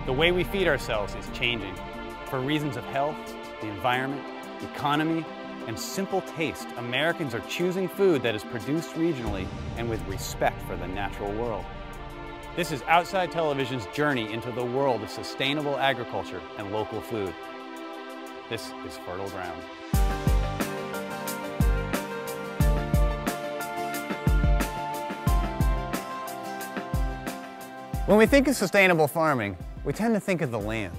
The way we feed ourselves is changing. For reasons of health, the environment, economy, and simple taste, Americans are choosing food that is produced regionally and with respect for the natural world. This is Outside Television's journey into the world of sustainable agriculture and local food. This is fertile ground. When we think of sustainable farming, we tend to think of the land.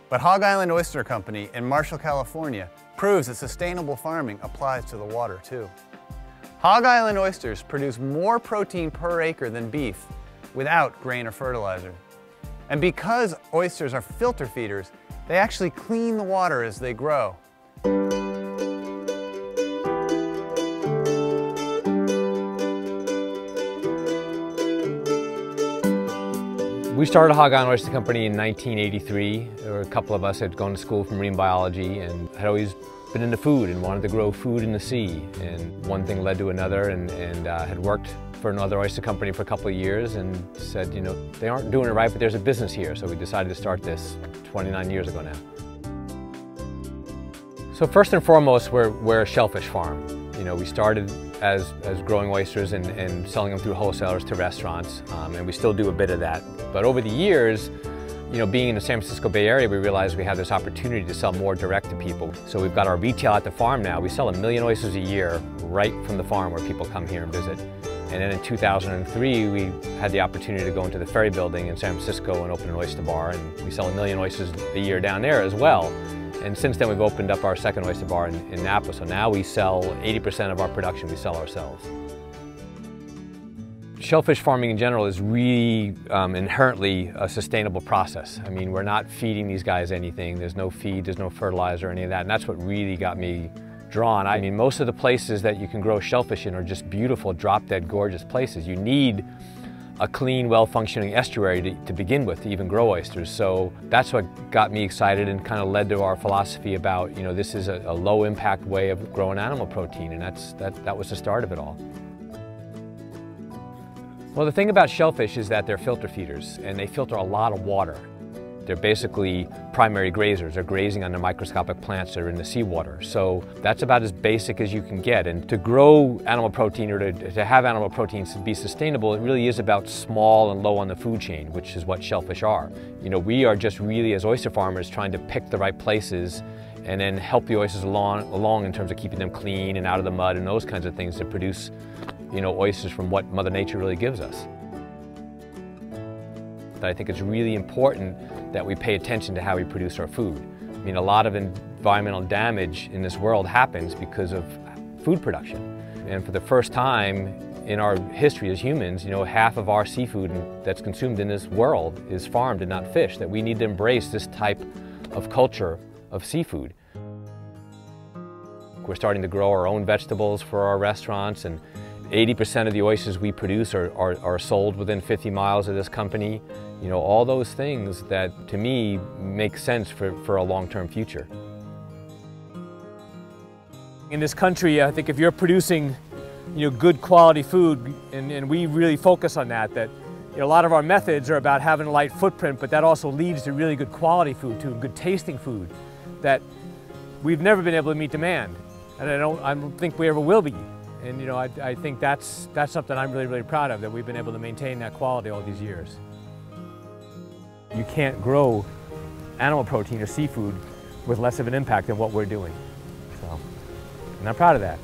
But Hog Island Oyster Company in Marshall, California proves that sustainable farming applies to the water too. Hog Island oysters produce more protein per acre than beef without grain or fertilizer. And because oysters are filter feeders, they actually clean the water as they grow. We started Hog Island Oyster Company in 1983. There were a couple of us that had gone to school for marine biology and had always been into food and wanted to grow food in the sea. And one thing led to another, and had worked for another oyster company for a couple of years and said, you know, they aren't doing it right, but there's a business here. So we decided to start this 29 years ago now. So first and foremost, we're a shellfish farm. You know, we started as growing oysters and selling them through wholesalers to restaurants, and we still do a bit of that. But over the years, you know, being in the San Francisco Bay Area, we realized we had this opportunity to sell more direct to people. So we've got our retail at the farm now. We sell 1 million oysters a year right from the farm where people come here and visit. And then in 2003, we had the opportunity to go into the Ferry Building in San Francisco and open an oyster bar, and we sell 1 million oysters a year down there as well. And since then, we've opened up our second oyster bar in Napa, so now we sell 80% of our production, we sell ourselves. Shellfish farming in general is really inherently a sustainable process. I mean, we're not feeding these guys anything. There's no feed, there's no fertilizer, any of that, and that's what really got me drawn. I mean, most of the places that you can grow shellfish in are just beautiful, drop-dead, gorgeous places. You need a clean, well-functioning estuary to begin with to even grow oysters. So that's what got me excited and kind of led to our philosophy about, you know, this is a low-impact way of growing animal protein, and that was the start of it all. Well, the thing about shellfish is that they're filter feeders, and they filter a lot of water. They're basically primary grazers. They're grazing on the microscopic plants that are in the seawater. So that's about as basic as you can get. And to grow animal protein, or to have animal proteins to be sustainable, it really is about small and low on the food chain, which is what shellfish are. You know, we are just really, as oyster farmers, trying to pick the right places and then help the oysters along in terms of keeping them clean and out of the mud and those kinds of things to produce, you know, oysters from what Mother Nature really gives us. But I think it's really important that we pay attention to how we produce our food. I mean, a lot of environmental damage in this world happens because of food production. And for the first time in our history as humans, you know, half of our seafood that's consumed in this world is farmed and not fished, that we need to embrace this type of culture of seafood. We're starting to grow our own vegetables for our restaurants, and 80% of the oysters we produce are sold within 50 miles of this company. You know, all those things that, to me, make sense for a long-term future. In this country, I think if you're producing, you know, good quality food, and we really focus on that, you know, a lot of our methods are about having a light footprint, but that also leads to really good quality food too, good tasting food, that we've never been able to meet demand, and I don't think we ever will be. And you know, I think that's something I'm really, really proud of, that we've been able to maintain that quality all these years. You can't grow animal protein or seafood with less of an impact than what we're doing. So, and I'm proud of that.